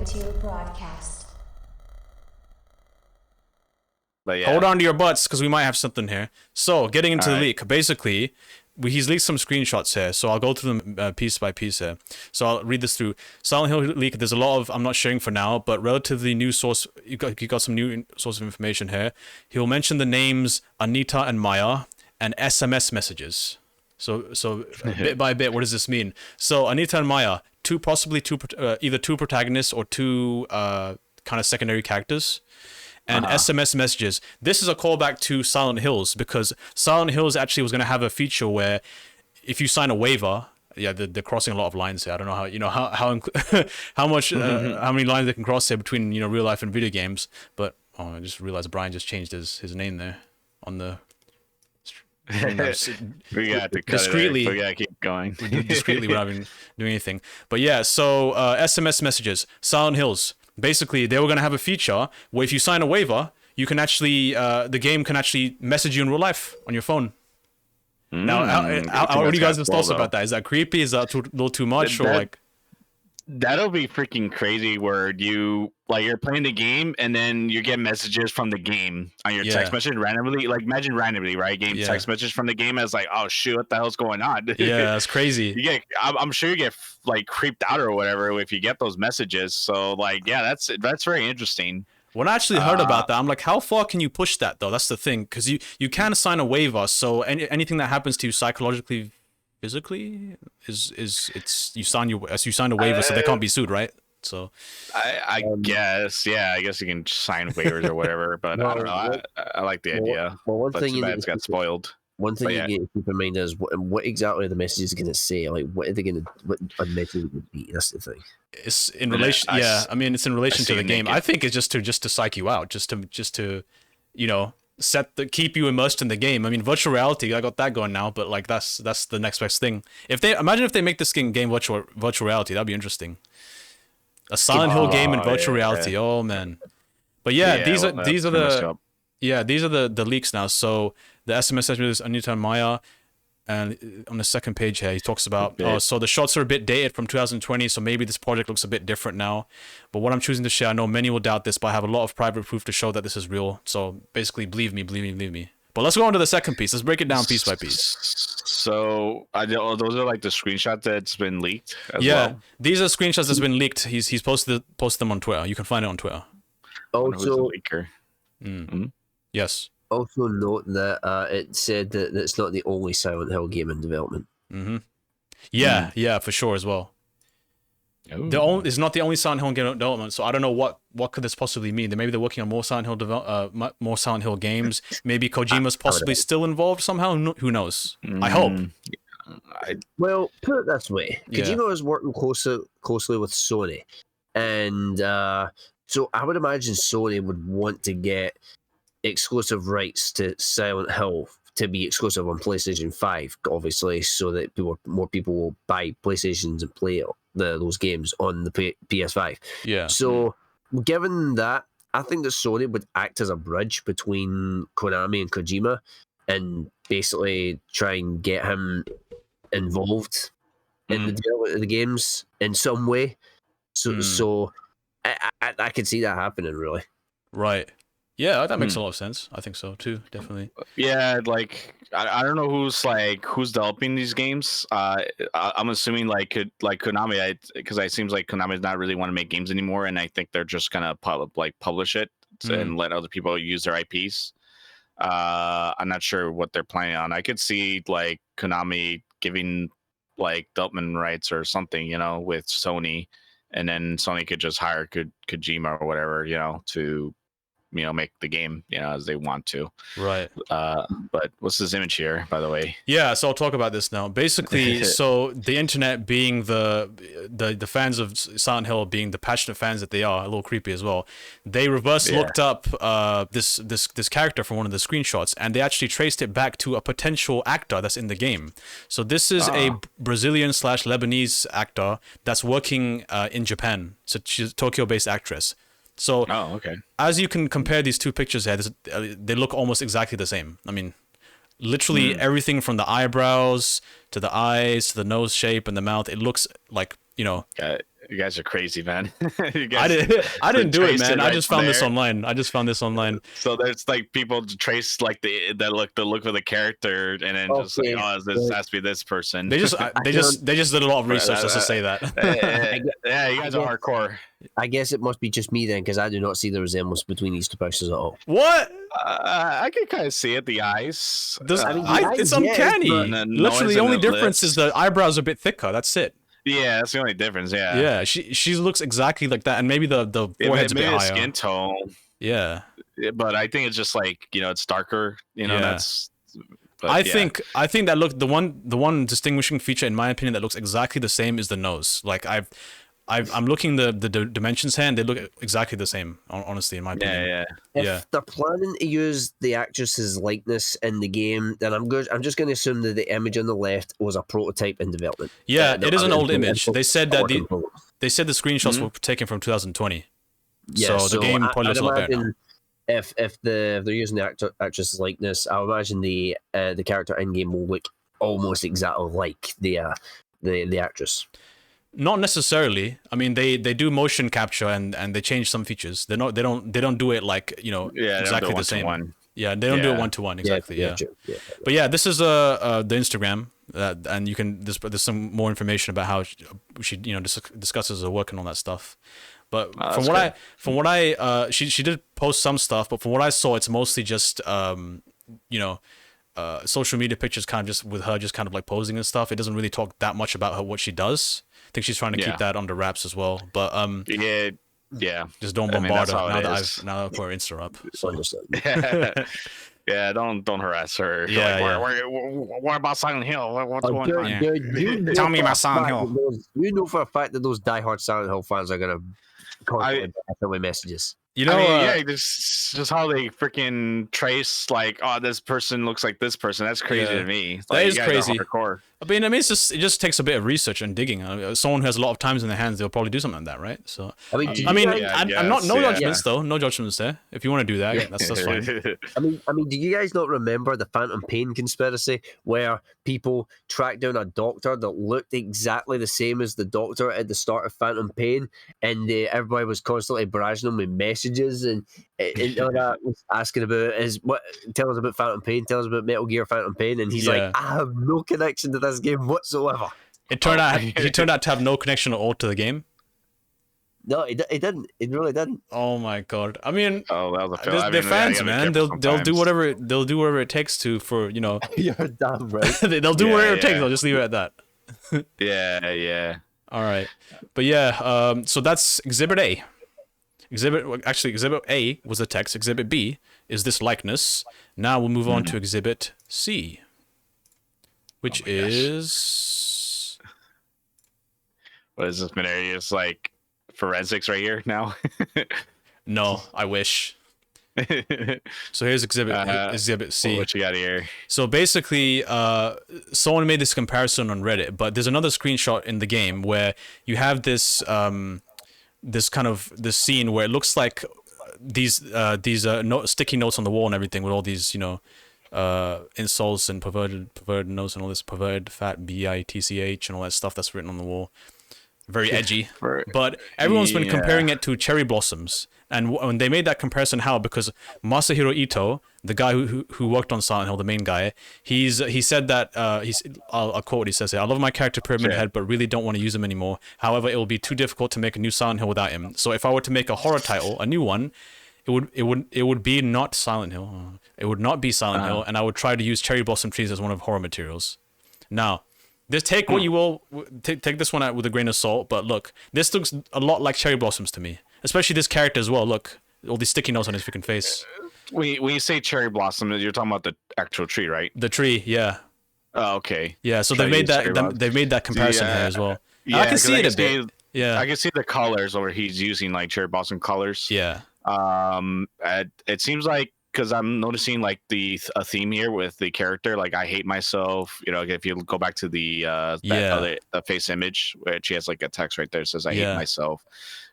material broadcast. But yeah. Hold on to your butts, because we might have something here. So, getting into the Alright. leak. Basically, he's leaked some screenshots here, so I'll go through them piece by piece here. So I'll read this through. Silent Hill leak, there's a lot of, I'm not sharing for now, but relatively new source, you got some new source of information here. He'll mention the names Anita and Maya, and SMS messages. So bit by bit, what does this mean? So Anita and Maya, either two protagonists or two kind of secondary characters. And SMS messages. This is a callback to Silent Hills, because Silent Hills actually was going to have a feature where if you sign a waiver, they're crossing a lot of lines here. I don't know how much how many lines they can cross here between real life and video games. But I just realized Brian just changed his name there on the. We got to cut discreetly. We gotta keep going. Discreetly without even doing anything. But yeah, so SMS messages, Silent Hills. Basically, they were going to have a feature where if you sign a waiver, you can actually, the game can actually message you in real life on your phone. Now, what do you guys' thoughts about that? Is that creepy? Is that a little too much? That'll be freaking crazy where you're playing the game and then you get messages from the game on your text message randomly. Like imagine randomly, right? Text message from the game as like, oh shoot, what the hell's going on? Yeah, that's crazy. I'm sure you get like creeped out or whatever if you get those messages. So that's very interesting. When I actually heard about that, I'm like, how far can you push that though? That's the thing, because you can sign a waiver, so anything that happens to you psychologically, physically, you signed a waiver, so they can't be sued, right? So I guess, I guess you can sign waivers or whatever, but I don't know. I like the idea. Well, one but thing too bad it's got spoiled. One thing you need to keep in mind is what exactly the message is going to say. Like, what a message would be. That's the thing. It's in relation. I mean, it's in relation to the game. I think it's just to psych you out, just to keep you immersed in the game. I mean, virtual reality, I got that going now, but like that's the next best thing. Imagine if they make this game virtual reality, that'd be interesting. A Silent Hill game in virtual reality. Yeah. Oh man. But these are the leaks now. So the SMS messages Anita and Maya, and on the second page here he talks about so the shots are a bit dated from 2020, so maybe this project looks a bit different now. But what I'm choosing to share, I know many will doubt this, but I have a lot of private proof to show that this is real. So basically, believe me. But let's go on to the second piece. Let's break it down piece by piece. So those are like the screenshots that's been leaked as well? These are screenshots that's been leaked. He's posted them on Twitter. You can find it on Twitter. Also, leaker. Yes. Also note that it said that it's not the only Silent Hill game in development. Yeah, for sure as well. It's not the only Silent Hill game in development, so I don't know what could this possibly mean. Maybe they're working on more Silent Hill games. Maybe Kojima's possibly still involved somehow. Who knows? I hope. Well, put it this way: Kojima is working closely with Sony, and so I would imagine Sony would want to get exclusive rights to Silent Hill to be exclusive on PlayStation 5, obviously, so that more people will buy PlayStations and play those games on the PS5. Yeah. So, given that, I think that Sony would act as a bridge between Konami and Kojima and basically try and get him involved in the development of the games in some way. So I could see that happening, really. Right. Yeah, that makes a lot of sense. I think so too, definitely. Yeah, like I don't know who's developing these games. I'm assuming like Konami, because it seems like Konami does not really want to make games anymore, and I think they're just gonna publish it and let other people use their IPs. I'm not sure what they're planning on. I could see like Konami giving like development rights or something, with Sony, and then Sony could just hire Kojima or whatever, to make the game, as they want to. Right. But what's this image here, by the way? Yeah, so I'll talk about this now. Basically, so the internet being the fans of Silent Hill being the passionate fans that they are, a little creepy as well, they looked up this character from one of the screenshots, and they actually traced it back to a potential actor that's in the game. So this is a Brazilian/Lebanese actor that's working in Japan. So she's a Tokyo-based actress. So as you can compare these two pictures here, they look almost exactly the same. I mean, literally everything from the eyebrows to the eyes to the nose shape and the mouth, it looks like, You guys are crazy, man. I didn't do it, man. I just found this there. online. So there's like people to trace like the look of the character, and then just like, oh, this has to be this person. They just did a lot of research just to say that. Yeah, you guys are hardcore. I guess it must be just me then, because I do not see the resemblance between these two pictures at all. What? I can kind of see it. The eyes. It's uncanny. Literally, the only difference is the eyebrows are a bit thicker. That's it. Yeah, that's the only difference. Yeah. Yeah, she looks exactly like that, and maybe the forehead's a bit higher. Skin tone. Yeah. But I think it's just like, it's darker. That's. I think that the one distinguishing feature in my opinion that looks exactly the same is the nose. Like I'm looking the dimensions here, and they look exactly the same. Honestly, in my opinion. If they're planning to use the actress's likeness in the game, then I'm just going to assume that the image on the left was a prototype in development. Yeah, it is an old image. They said that the screenshots were taken from 2020. Yeah, so the game probably looks a lot better now. If they're using the actress's likeness, I imagine the character in game will look almost exactly like the actress. Not necessarily. I mean, they do motion capture and they change some features. They don't do it like exactly the same. Yeah, they don't do it 1-to-1 exactly. Yeah. But yeah, this is the Instagram, and you can there's some more information about how she discusses her work and all that stuff. But from what I she did post some stuff, but from what I saw, it's mostly just social media pictures, kind of just with her just kind of like posing and stuff. It doesn't really talk that much about what she does. I think she's trying to keep that under wraps as well. But just don't bombard her now that I put her Insta up. So. Yeah, don't harass her. Yeah, what about Silent Hill? What's going on? Tell me about Silent Hill. You know for a fact that those diehard Silent Hill fans are gonna constantly messages. Just how they freaking trace like, oh, this person looks like this person. That's crazy to me. That is crazy. I mean, it just takes a bit of research and digging. Someone who has a lot of times in their hands, they'll probably do something like that, right? So, I'm not no judgments though. No judgments there. If you want to do that, that's fine. I mean, do you guys not remember the Phantom Pain conspiracy where people tracked down a doctor that looked exactly the same as the doctor at the start of Phantom Pain, and everybody was constantly barraging him with messages and all that, was asking about tell us about Phantom Pain, tell us about Metal Gear Phantom Pain, and he's like, I have no connection to this game whatsoever. It turned out he turned out to have no connection at all to the game. No, it didn't. It really didn't. Oh my god! I mean, that was a they're fans, man. They'll do whatever it takes to for. You're damn right. They'll do whatever it takes. I'll just leave it at that. Yeah. All right, but so that's Exhibit A. Exhibit A was the text. Exhibit B is this likeness. Now we'll move on to Exhibit C, which is what is this area? It's like forensics right here now. No, I wish. So here's Exhibit C. What you got here? So basically, someone made this comparison on Reddit, but there's another screenshot in the game where you have this this scene where it looks like these sticky notes on the wall and everything with all these insults and perverted notes and all this perverted fat bitch and all that stuff that's written on the wall. Very edgy. But everyone's been comparing it to cherry blossoms. And when they made that comparison, how? Because Masahiro Hito, the guy who worked on Silent Hill, the main guy, he said that I'll quote what he says here. I love my character Pyramid Head, but really don't want to use him anymore. However, it will be too difficult to make a new Silent Hill without him. So if I were to make a horror title, a new one, it would be not Silent Hill. It would not be Silent Hill, and I would try to use cherry blossom trees as one of horror materials. Now, take what you will. Take this one out with a grain of salt. But look, this looks a lot like cherry blossoms to me. Especially this character as well. Look, all these sticky notes on his freaking face. When you say cherry blossom, you're talking about the actual tree, right? The tree, yeah. Oh, okay. Yeah, so they've made that comparison here as well. Yeah, I can see it a bit. Yeah, I can see the colors where he's using like cherry blossom colors. Yeah. It seems like, because I'm noticing like a theme here with the character, like I hate myself. If you go back to the face image, where she has like a text right there that says I hate myself.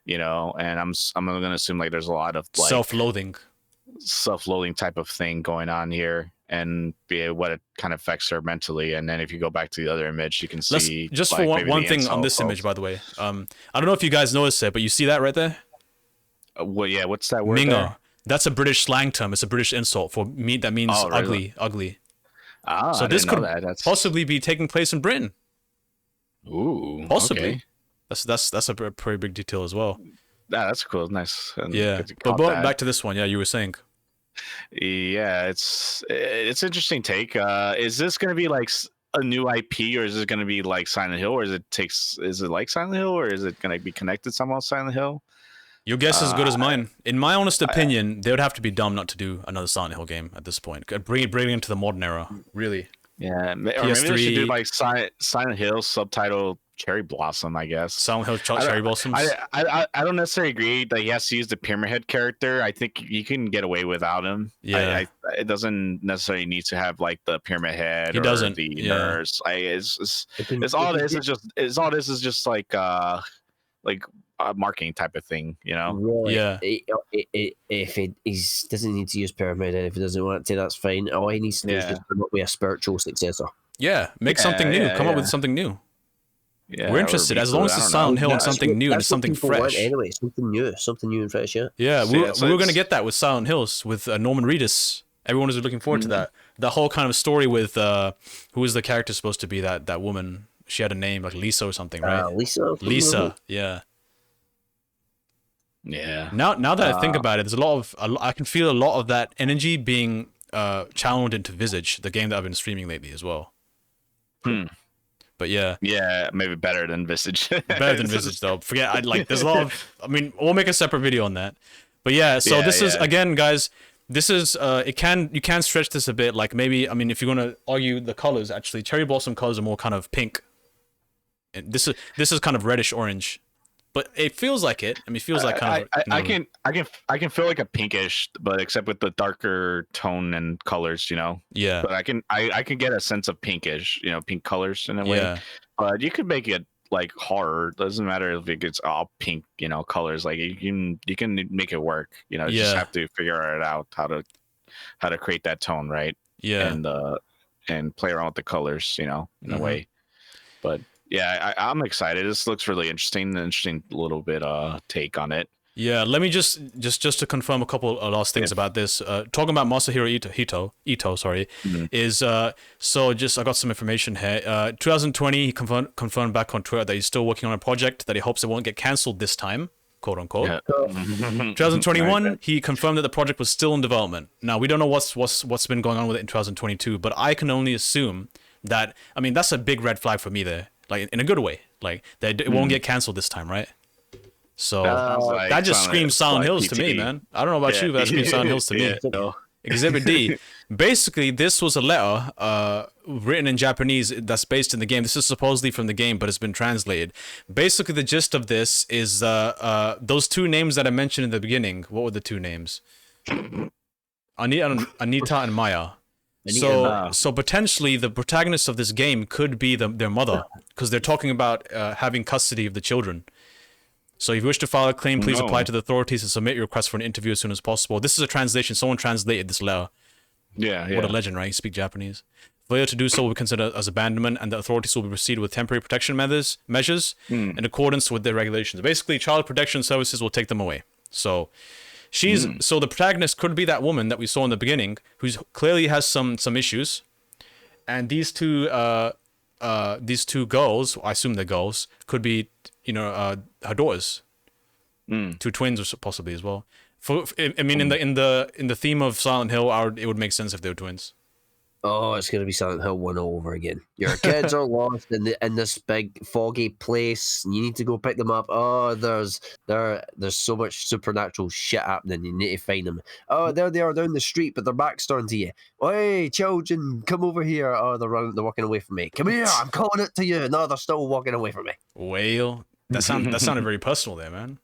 And I'm gonna assume like there's a lot of like self-loathing type of thing going on here. and what it kind of affects her mentally. And then if you go back to the other image, you can see just like, for one thing on this image, by the way. I don't know if you guys noticed it, but you see that right there? Well, yeah. What's that word? Mingo. There? That's a British slang term. It's a British insult for meat that means really? ugly. Ah, so this could possibly be taking place in Britain. Ooh, possibly. Okay. That's a pretty big detail as well. Yeah, that's cool. Nice. And yeah. But back to this one. Yeah, you were saying. Yeah, it's interesting take. Is this gonna be like a new IP, or is it gonna be like Silent Hill, or is it like Silent Hill, or is it gonna be connected somehow to Silent Hill? Your guess is as good as mine. In my honest opinion, they would have to be dumb not to do another Silent Hill game at this point. Bring it into the modern era, really. Yeah, or maybe they should do like Silent Hill subtitle Cherry Blossom, I guess. Silent Hill Cherry Blossoms. I don't necessarily agree that he has to use the Pyramid Head character. I think you can get away without him. Yeah, it doesn't necessarily need to have like the Pyramid Head. He doesn't. The nurse. It's all this is just like a marketing type of thing, you know? Right. Yeah. If he doesn't need to use Pyramid Head, if he doesn't want to, that's fine. All he needs to do is just come up with a spiritual successor. Yeah, make something new. Come up with something new. Yeah, we're interested as long as it's Silent Hill and something new and it's something fresh. Anyway, something new and fresh. Yeah. Yeah, we were gonna get that with Silent Hills with Norman Reedus. Everyone was looking forward to that. The whole kind of story with who was the character supposed to be? That woman. She had a name like Lisa or something, right? Lisa. Yeah. Yeah. Now that I think about it, there's I can feel a lot of that energy being channeled into Visage, the game that I've been streaming lately as well. But yeah, maybe better than Visage. Better than Visage though. There's a lot of. I mean, we'll make a separate video on that. But yeah, so this is again, guys. This is you can stretch this a bit. Like maybe, I mean, if you're gonna argue the colors, actually, Cherry Blossom colors are more kind of pink. And this is kind of reddish orange. But it feels like it. I mean, it feels like kind of. I can feel like a pinkish, but except with the darker tone and colors, you know. Yeah. But I can get a sense of pinkish, you know, pink colors in a way. Yeah. But you could make it like horror. Doesn't matter if it gets all pink, you know, colors. Like you can make it work. You know, you just have to figure it out how to create that tone, right? Yeah. And play around with the colors, you know, in a way. But. Yeah, I'm excited. This looks really interesting. An interesting little bit take on it. Yeah, let me just to confirm a couple of last things about this. Talking about Masahiro Hito, sorry, is so just I got some information here. 2020, he confirmed back on Twitter that he's still working on a project that he hopes it won't get cancelled this time, quote unquote. Yeah. 2021, he confirmed that the project was still in development. Now we don't know what's been going on with it in 2022, but I can only assume that, I mean, that's a big red flag for me there. Like in a good way, like it won't get canceled this time, right? So that just screams Silent Hills to me, man. I don't know about you, but that screams Silent Hills to me. No. Exhibit D. Basically, this was a letter written in Japanese that's based in the game. This is supposedly from the game, but it's been translated. Basically, the gist of this is those two names that I mentioned in the beginning. What were the two names? Anita and Maya. So potentially the protagonists of this game could be their mother, because they're talking about having custody of the children. So if you wish to file a claim, please apply to the authorities and submit your request for an interview as soon as possible. This is a translation. Someone translated this letter. Yeah. What a legend, right? You speak Japanese. Failure to do so will be considered as abandonment, and the authorities will proceed with temporary protection measures in accordance with their regulations. Basically, child protection services will take them away. So so the protagonist could be that woman that we saw in the beginning, who clearly has some issues, and these two girls, I assume they're girls, could be her daughters, two twins possibly as well. I mean, in the theme of Silent Hill, it would make sense if they were twins. Oh, it's going to be Silent Hill 1 all over again. Your kids are lost in this big foggy place, and you need to go pick them up. Oh, there's so much supernatural shit happening. You need to find them. Oh, there they are down the street, but their back's turned to you. Hey, children, come over here. Oh, they're walking away from me. Come here, I'm calling it to you. No, they're still walking away from me. Well, that sounded very personal there, man.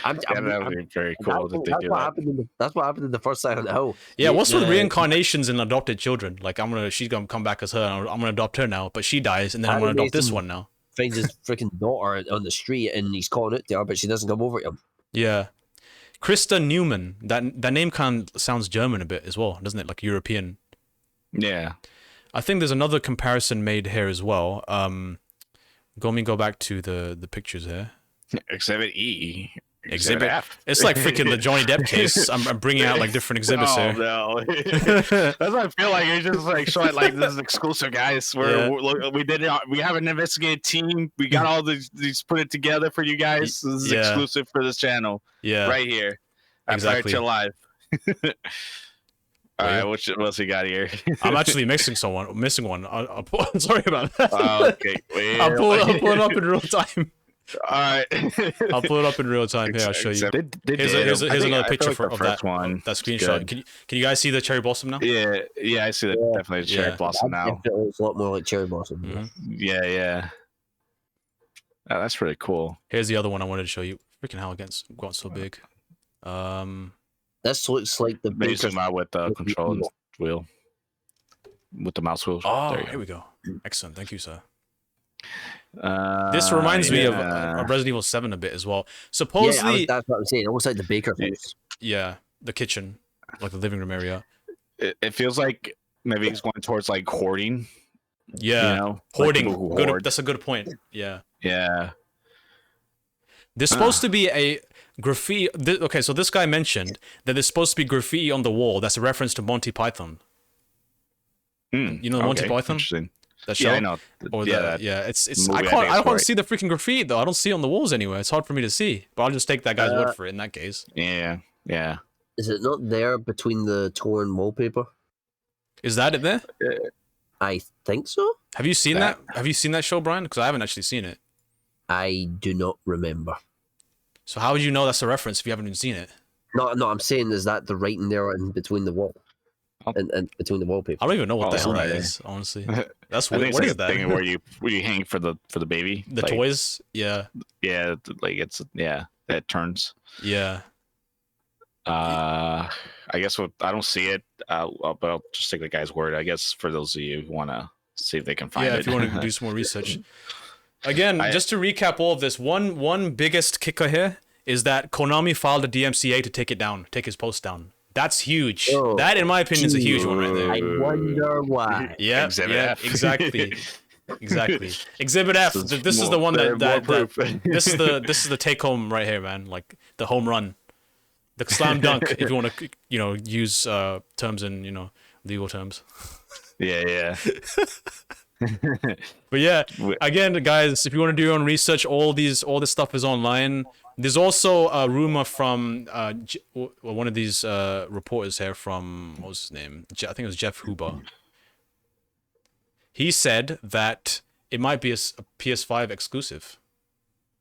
That would be very cool that they do that. That's what happened in the first Silent Hill. Yeah, what's with reincarnations and adopted children? Like she's gonna come back as her. And I'm gonna adopt her now, but she dies, and then I'm gonna adopt this one now. Finds his freaking daughter on the street, and he's calling it to her, but she doesn't come over to him. Yeah, Krista Newman. That name kind of sounds German a bit as well, doesn't it? Like European. Yeah. I think there's another comparison made here as well. Go back to the pictures here. Exhibit E. Exhibit F. It's like freaking the Johnny Depp case. I'm bringing out like different exhibits here. No. That's what I feel like. It's just like showing like this is exclusive, guys. We did it. We have an investigative team. We got all these put it together for you guys. This is exclusive for this channel. Yeah, right here. Exactly. Fire Till Live. All right, what else you got here? I'm actually missing one. I'll sorry about that. Okay. I'll pull it up in real time. All right. I'll pull it up in real time. Here, I'll show you. Here's another picture of that screenshot. Can you guys see the cherry blossom now? Yeah, I see that. Definitely cherry blossom now. It looks a lot more like cherry blossom. Mm-hmm. Yeah. Oh, that's pretty cool. Here's the other one I wanted to show you. Freaking hell, it's got so big. This looks like the maybe zoom out with the control wheel. With the mouse wheel. Oh, here we go. Excellent. Thank you, sir. This reminds me of Resident Evil 7 a bit as well. Supposedly, that's what I'm saying. Almost like the baker's house. Yeah, the kitchen, like the living room area. It feels like maybe he's going towards like hoarding. Yeah, you know? Hoarding. Like good. That's a good point. Yeah. There's supposed to be a graffiti. Okay, so this guy mentioned that there's supposed to be graffiti on the wall. That's a reference to Monty Python. You know Monty Python? Interesting. That show? Yeah, I know. Or it's. I can't see the freaking graffiti though. I don't see it on the walls anywhere. It's hard for me to see. But I'll just take that guy's word for it in that case. Yeah. Is it not there between the torn wallpaper? Is that it there? I think so. Have you seen that? Have you seen that show, Brian? Because I haven't actually seen it. I do not remember. So how would you know that's a reference if you haven't even seen it? No, I'm saying is that the writing there in between the wall and between the wallpaper. I don't even know what the hell that is, honestly. That's weird. What is that? Thing where you hang for the baby? The toys? Yeah. Yeah, like it turns. Yeah. I guess I don't see it. But I'll just take the guy's word. I guess for those of you who want to see if they can find it. Yeah, if you want to do some more research. Again, just to recap all of this, one biggest kicker here is that Konami filed a DMCA to take his post down. That's huge. Oh, that, in my opinion, is a huge one right there. I wonder why. Yeah, exactly. Exhibit F. This is the one this is the take home right here, man. Like the home run, the slam dunk. If you want to, use terms in legal terms. Yeah. But yeah, again, guys, if you want to do your own research, all this stuff is online. There's also a rumor from one of these reporters here from, what was his name? I think it was Jeff Huber. He said that it might be a PS5 exclusive.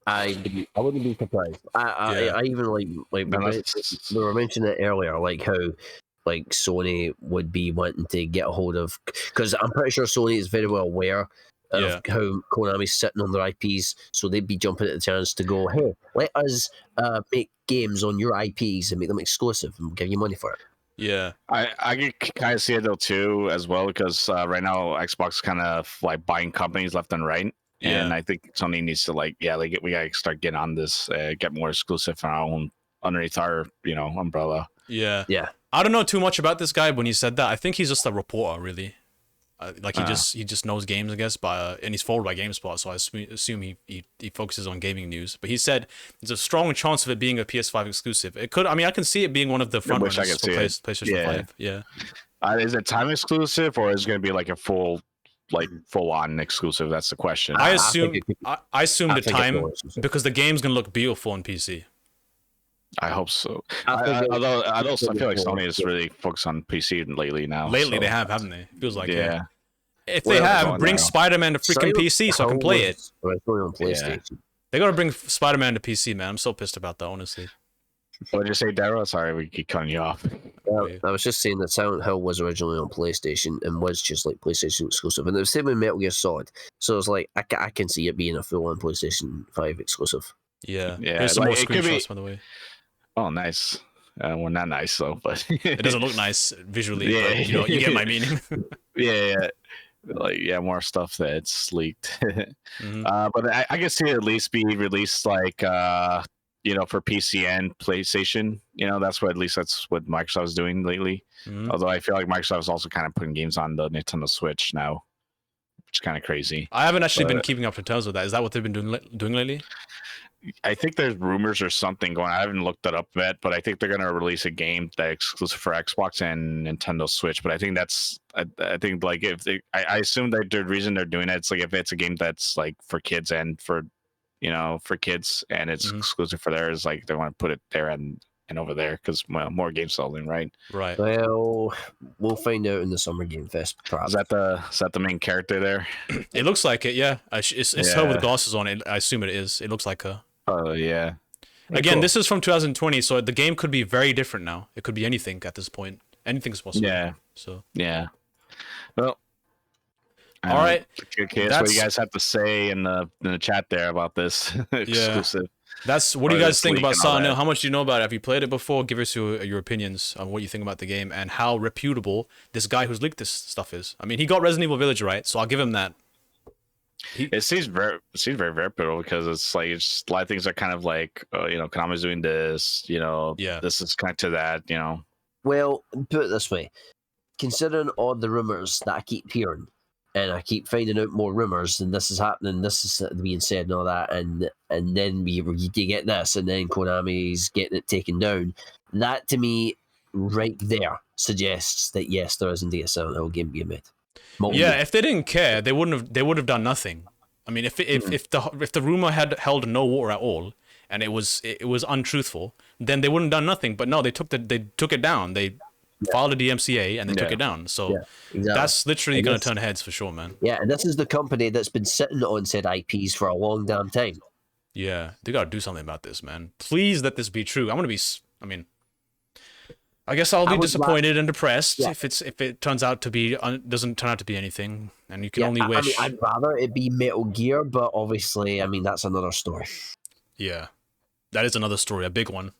I wouldn't be surprised. I even we were mentioning it earlier, like how Sony would be wanting to get a hold of, because I'm pretty sure Sony is very well aware of how Konami's sitting on their IPs, so they'd be jumping at the chance to go, hey, let us make games on your IPs and make them exclusive and we'll give you money for it. Yeah. I can kind of see it though too as well, because right now Xbox kind of like buying companies left and right. Yeah. And I think Sony needs to we gotta start getting on this, get more exclusive on our own underneath our umbrella. Yeah. I don't know too much about this guy when he said that. I think he's just a reporter, really. He just knows games, I guess, and he's followed by GameSpot, so I assume he focuses on gaming news. But he said there's a strong chance of it being a PS5 exclusive. It could. I mean, I can see it being one of the front runners for PlayStation 5. Yeah. Is it time exclusive, or is it going to be like a full on exclusive? That's the question. I assume the time, because the game's going to look beautiful on PC. I hope so. Although I feel like Sony is really focused on PC lately now. Lately they have, haven't they? Feels like yeah. If they have, bring Spider-Man to freaking PC so I can play it. On PlayStation. They gotta bring Spider-Man to PC, man. I'm so pissed about that, honestly. What did you say, Daryl? Sorry, we keep cutting you off. I was just saying that Silent Hill was originally on PlayStation and was just like PlayStation exclusive, and it was the same with Metal Gear Solid. So it's like I can see it being a full-on PlayStation 5 exclusive. Yeah. Here's some more screenshots, by the way. Oh, nice. Well, not nice though, but it doesn't look nice visually. But, you get my meaning. More stuff that's leaked. But I can see it at least be released for PC and PlayStation. That's what Microsoft's doing lately. Mhm. Although I feel like Microsoft is also kind of putting games on the Nintendo Switch now, which is kind of crazy. I haven't actually been But- keeping up in terms of that. Is that what they've been doing lately? I think there's rumors or something going. I haven't looked that up yet, but I think they're going to release a game that's exclusive for Xbox and Nintendo Switch. But I think I think like if I assume that the reason they're doing it, it's like if it's a game that's like for kids and for kids and it's Mhm. exclusive for theirs, like they want to put it there and over there because more game selling, right? Right. Well, we'll find out in the Summer Game Fest. Perhaps. Is that the main character there? It looks like it. Yeah. It's her with Yeah. glasses on it. I assume it is. It looks like her. Oh yeah. Again, cool. this is from 2020, so the game could be very different now. It could be anything at this point. Anything's possible. Yeah. So. Yeah. Well. All right. Okay, that's what you guys have to say in the chat there about this exclusive. What do you Or guys this think leak about and all Silent Hill? that. How much do you know about it? Have you played it before? Give us your opinions on what you think about the game and how reputable this guy who's leaked this stuff is. I mean, he got Resident Evil Village right, so I'll give him that. It seems very reputable because it's like a lot of things are kind of like Konami's doing this, Yeah. this is kind of to that, Well, put it this way: considering all the rumors that I keep hearing, and I keep finding out more rumors, and this is happening, this is being said, and all that, and then you get this, and then Konami's getting it taken down. That to me, right there, suggests that yes, there is indeed a Silent Hill game being made. Yeah, if they didn't care, they would have done nothing. I mean, if the rumor had held no water at all and it was untruthful, then they wouldn't have done nothing. But no, they took it down. They filed a DMCA and they took it down. So exactly. that's literally And going this- to turn heads for sure, man. Yeah, and this is the company that's been sitting on said IPs for a long damn time. Yeah, they got to do something about this, man. Please let this be true. I'm gonna be. I mean, I guess I'll be disappointed and depressed if it turns out to be doesn't turn out to be anything, and you can only wish. I mean, I'd rather it be Metal Gear, but obviously, I mean, that's another story. Yeah, that is another story, a big one.